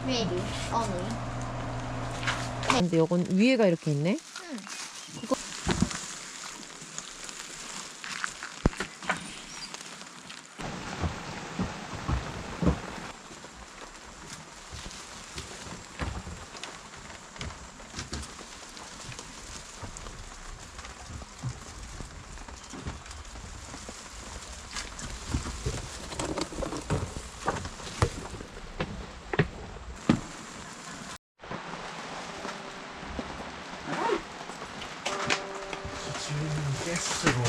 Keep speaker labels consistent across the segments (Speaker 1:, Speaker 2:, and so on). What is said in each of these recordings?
Speaker 1: Maybe. Only.
Speaker 2: 근데 요건 위에가 이렇게 있네.
Speaker 3: 가스로.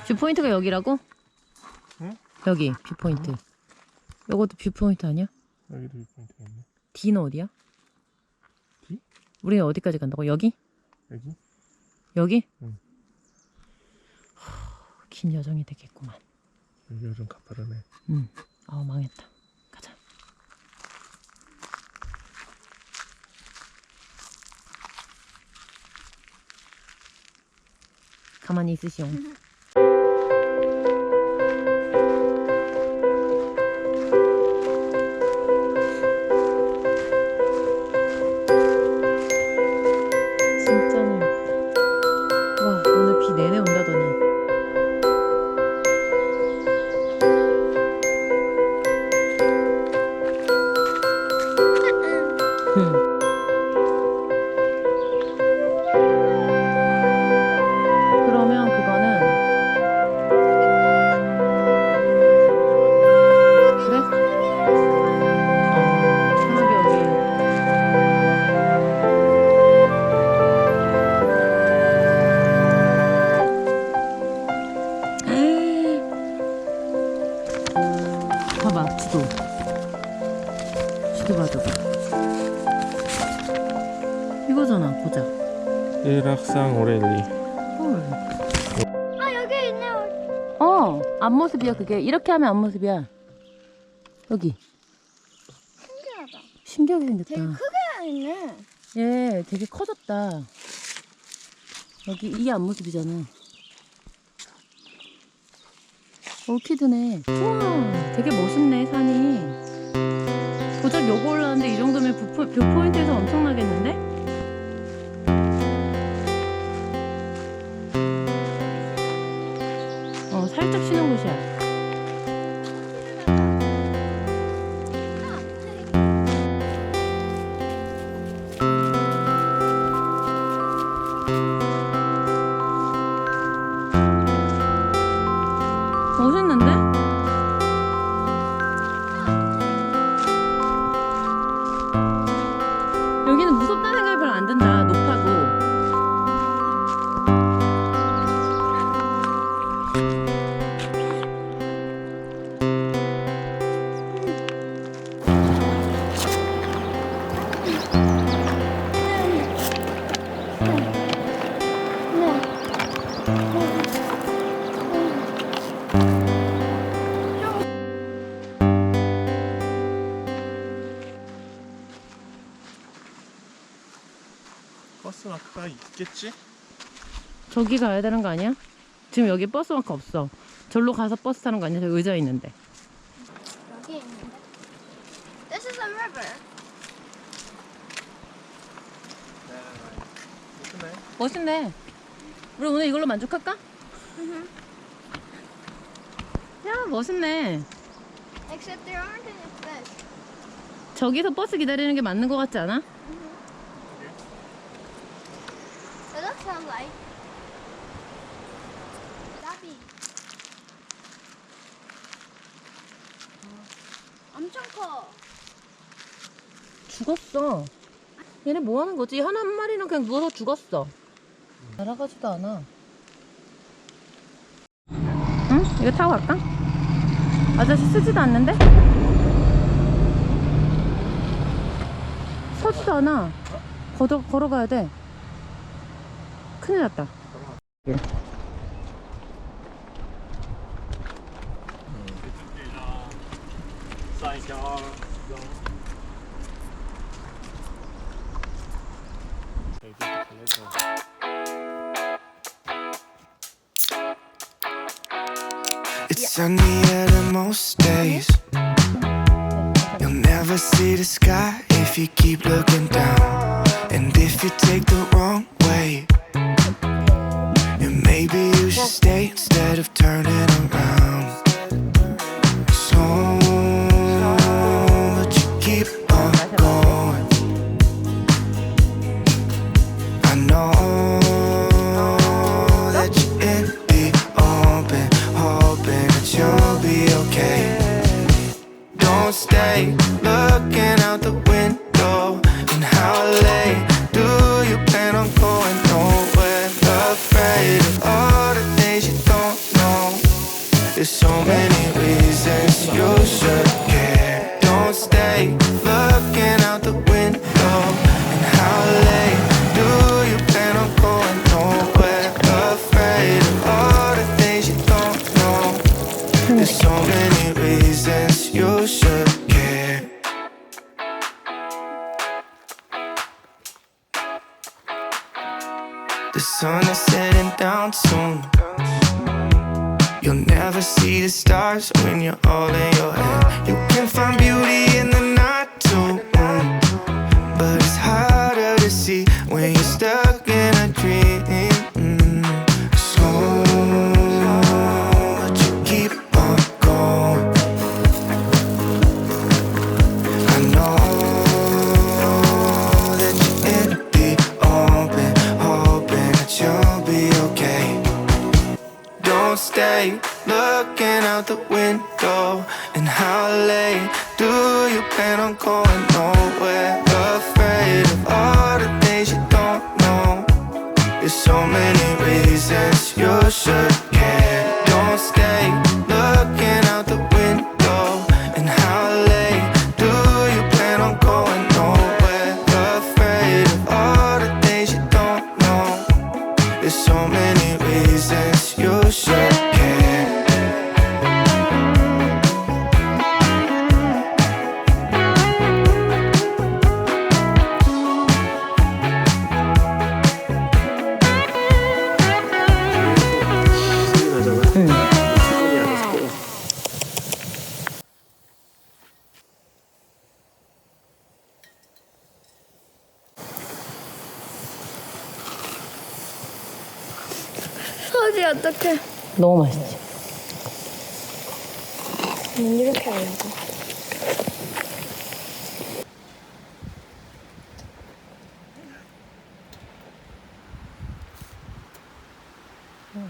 Speaker 2: 뷰포인트가 여기라고?
Speaker 3: 응?
Speaker 2: 여기 뷰포인트. 요것도 뷰포인트 아니야?
Speaker 3: 여기도 뷰포인트가 있네.
Speaker 2: D는 어디야?
Speaker 3: D?
Speaker 2: 우리는 어디까지 간다고? 여기?
Speaker 3: 여기?
Speaker 2: 여기?
Speaker 3: 응.
Speaker 2: 긴 여정이 되겠구만.
Speaker 3: 여기가 좀 가파르네.
Speaker 2: 응. 망했다. 가자. 가만히 있으시오. 진짜 넓다. 와, 오늘 비 내내 온다더니. 그러면 그거는 그래? 편하게 여기. 봐봐, 지도 봐줘봐. 이거잖아, 보자.
Speaker 3: 일악상 오렐리.
Speaker 2: 헐.
Speaker 1: 아, 여기 있네.
Speaker 2: 앞모습이야. 그게 이렇게 하면 앞모습이야. 여기
Speaker 1: 신기하다.
Speaker 2: 신기하게 생겼다.
Speaker 1: 되게 크게 있네.
Speaker 2: 얘 되게 커졌다. 여기 이게 앞모습이잖아. 오키드네. 우와, 되게 멋있네, 산이. 고작 요거 올라왔는데 이 정도면 뷰포인트에서 엄청나겠는데? 살짝 쉬는 곳이야. 멋있는데? 여기는
Speaker 3: 버스 마크가 있겠지?
Speaker 2: 저기 가야 되는 거 아니야? 지금 여기 버스 마크 없어. 절로 가서 버스 타는 거 아니야? 저기 의자 있는데.
Speaker 1: 여기 있는데. This is a river.
Speaker 3: 예쁘네.
Speaker 2: 멋있네. 우리 오늘 이걸로 만족할까? 야, 멋있네.
Speaker 1: Except there aren't any fish.
Speaker 2: 저기서 버스 기다리는 게 맞는 거 같지 않아?
Speaker 1: It looks so like. 나비. 엄청 커.
Speaker 2: 죽었어. 얘네 뭐 하는 거지? 한 마리는 그냥 누워서 죽었어. 날아가지도 않아. 응? 이거 타고 갈까? 아저씨 쓰지도 않는데? 서지도 않아. 걸어가야 돼. 큰일 났다.
Speaker 4: It's sunny at most days. You'll never see the sky if you keep looking down. And if you take the wrong way, then maybe you should stay instead of turning around. So, but you keep on going. I know that you're in the open, hoping that you'll be okay. Don't stay looking out the window. And how late do you plan on going? Nowhere. Afraid of all the things you don't know. There's so many reasons you should care. Don't stay looking out the window. And how late do you plan on going? Nowhere. Afraid of all the things you don't know. There's so many reasons you should care. The sun is setting down soon. You'll never see the stars when you're all in your head. You can find beauty in the night too, but it's harder to see when you're stuck in a dream. So, but you keep on going. I know that you're in the open, hoping that you'll be okay. Don't stay looking out the window. And how late do you plan on going? Nowhere. Afraid of all the things you don't know. There's so many reasons you should care. Don't stay looking out the window. And how late do you plan on going? Nowhere. Afraid of all the things you don't know. There's so many reasons you should care.
Speaker 1: 어디 어떡해.
Speaker 2: 너무 맛있지?
Speaker 1: 이렇게 하려고.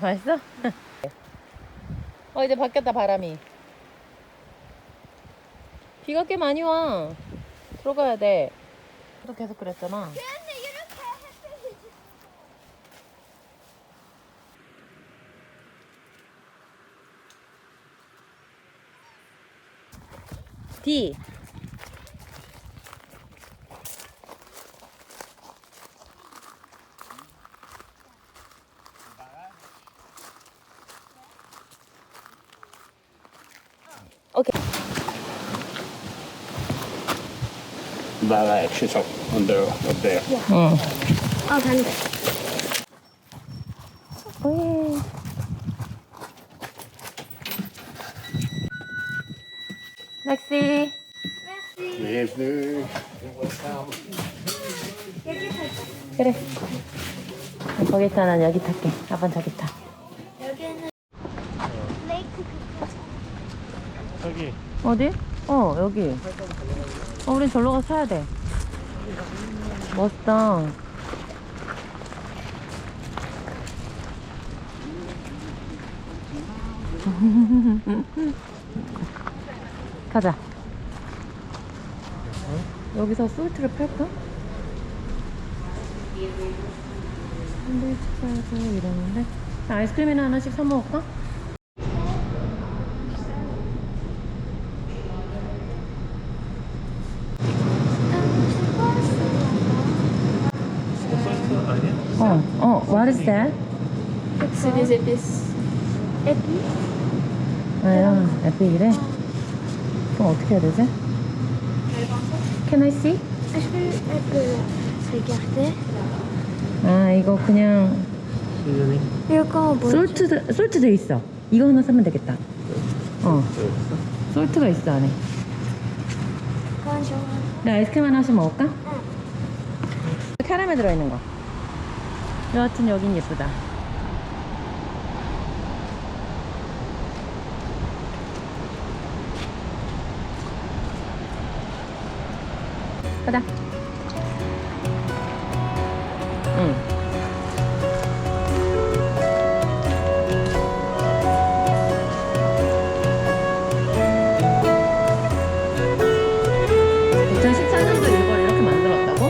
Speaker 2: 맛있어? 이제 바뀌었다, 바람이. 비가 꽤 많이 와. 들어가야 돼. 또 계속 그랬잖아.
Speaker 1: 근데 이렇게 햇빛이
Speaker 2: D. 오케이.
Speaker 5: Barrage is up there.
Speaker 2: 응.
Speaker 1: 반대.
Speaker 2: 오예. 렉시. 그래. 거기 타, 난 여기 탈게. 아빠는 저기 타.
Speaker 1: 여기는 레이크
Speaker 3: 저기
Speaker 2: 어디? 여기. 우린 절로 가서 사야 돼. 멋있다. 가자. 여기서 솔트를 팔까? 샌드위치 팔고 이러는데 아이스크림이나 하나씩 사 먹을까? What is that?
Speaker 1: C'est des épices. Épices?
Speaker 2: 에픽이래? 그럼 어떻게 해야 되지? Can I see?
Speaker 1: Est-ce qu'elle peut regarder?
Speaker 2: 이거 그냥
Speaker 3: 시즈닝
Speaker 1: 이거 뭐지?
Speaker 2: 솔트 돼 있어. 이거 하나 사면 되겠다. 솔트가 있어 안에.
Speaker 1: 그건 좋아.
Speaker 2: 나 아이스크림 하나씩 먹을까? 카라멜 들어있는 거. 여하튼 여긴 예쁘다. 가자. 응. 이걸 이렇게 만들었다고?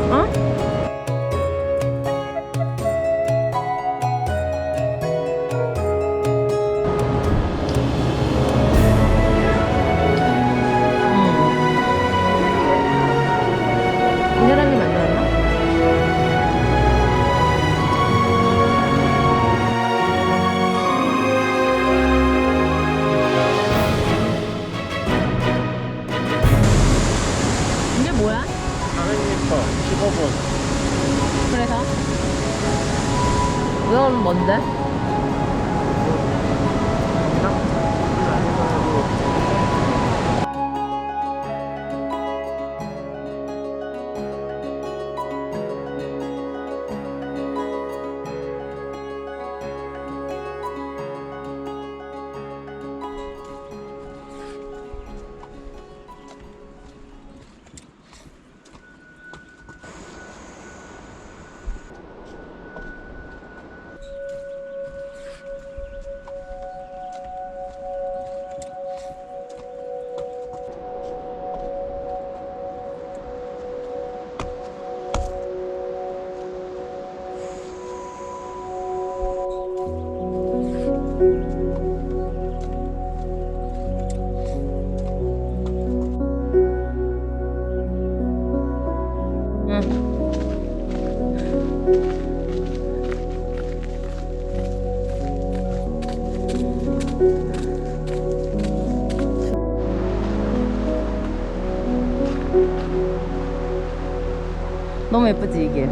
Speaker 2: 어? 이 사람이 만들었나? 이게 뭐야?
Speaker 3: 400m 15분
Speaker 2: 그래서? 이건 뭔데? 너무 예쁘지 이게?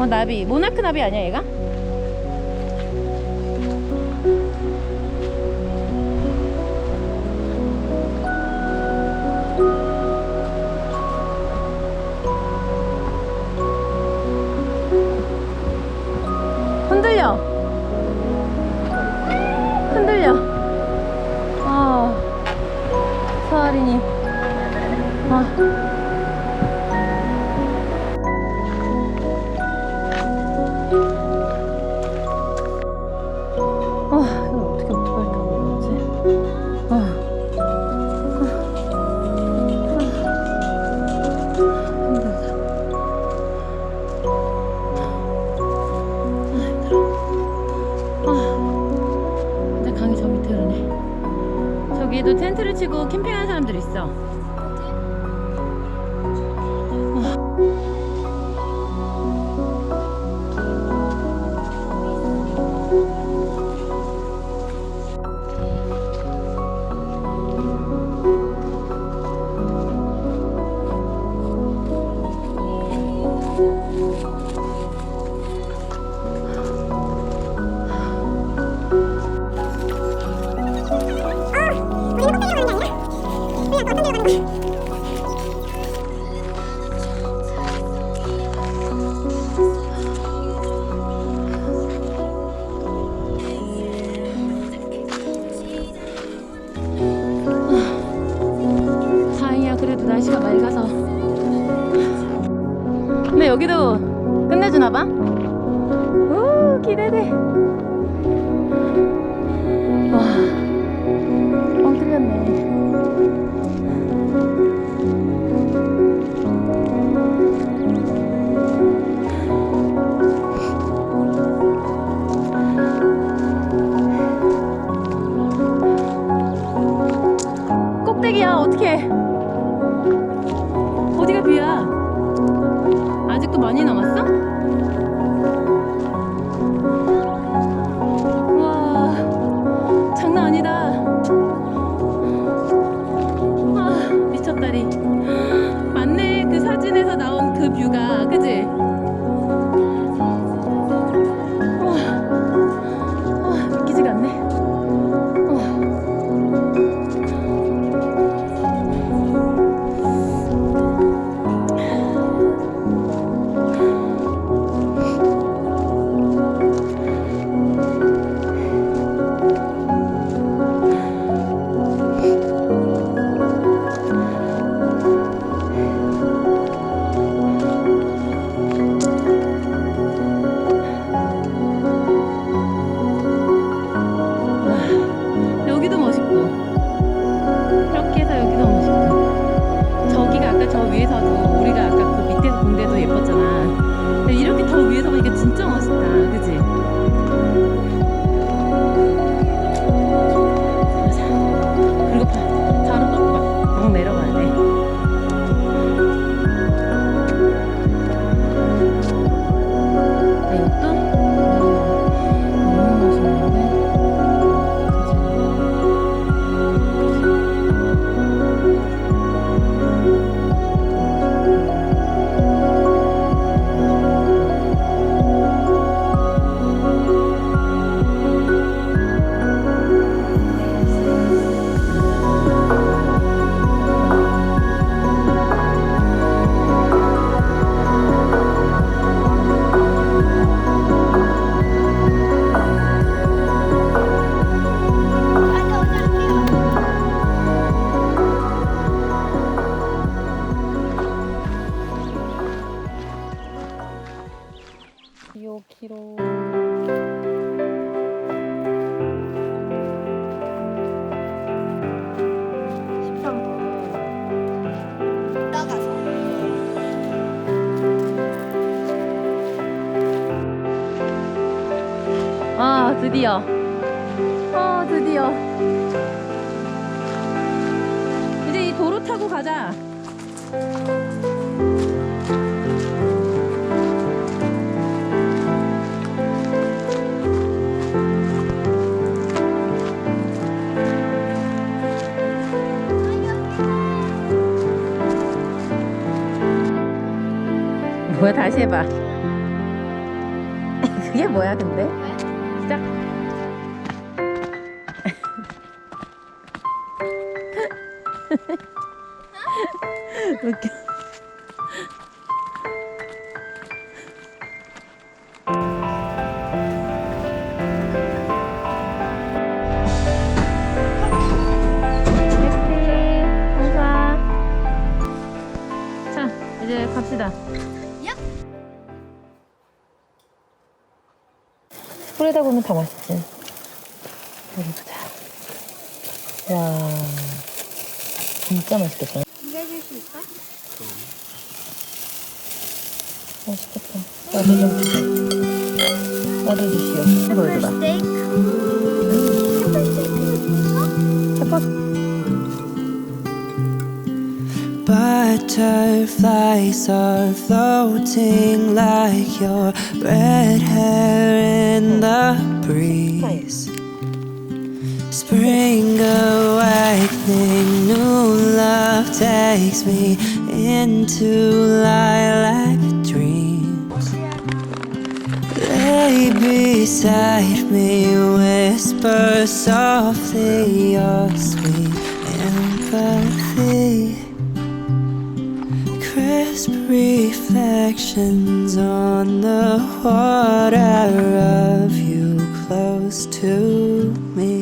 Speaker 2: 나비 모나크 나비 아니야 얘가? 흔들려 흔들려. 서아린이 이거 어떻게 오토바이 타고 그러지? 여기도 텐트를 치고 캠핑하는 사람들 있어. 다행이야, 그래도 날씨가 맑아서. 근데 여기도 끝내주나봐? 오, 기대돼. 와, 뻥 뚫렸네. 꼭대기야, 어떡해. 어디가 뷰야? 아직도 많이 남았어? 와, 장난 아니다. 아, 미쳤다리. 맞네, 그 사진에서 나온 그 뷰가, 그지? 와, 믿기지가 않네. 여기도 멋있고, 이렇게 해서 여기도 멋있고, 저기가 아까 저 위에서도, 우리가 아까 그 밑에서 본 데도 예뻤잖아. 근데 이렇게 더 위에서 보니까 진짜 멋있다, 그치? 그리고 바로 또 막 내려가야 돼. 이것도 너무 멋있는데? 키로.
Speaker 1: 나가서.
Speaker 2: 아, 드디어. 드디어. 이제 이 도로 타고 가자. 뭐야, 다시 해봐. 그게 뭐야, 근데? 시작. 웃겨. 감사. 자, 이제 갑시다. 뿌리다 보면 다 맛있지. 여기 보자. 와, 진짜 맛있겠다.
Speaker 1: 이거 해줄 수 있어?
Speaker 2: 맛있겠다. 나도 좀 주세요. 나도 주시오. 보여줘봐.
Speaker 1: 스테이크.
Speaker 2: 해봐.
Speaker 4: Butterflies are floating like your red hair in the breeze. Spring awakening, new love takes me into lilac dreams. Lay beside me, whisper softly your sweet empathy. Crisp reflections on the water of you close to me.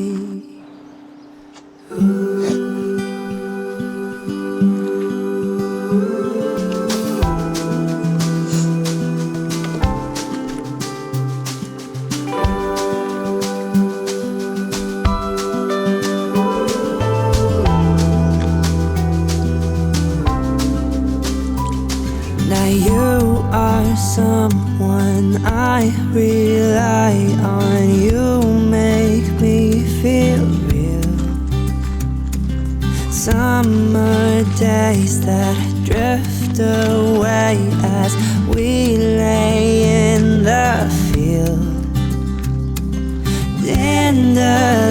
Speaker 4: Now you are someone I rely on. You make me feel real. Summer days that drift away as we lay in the field. In the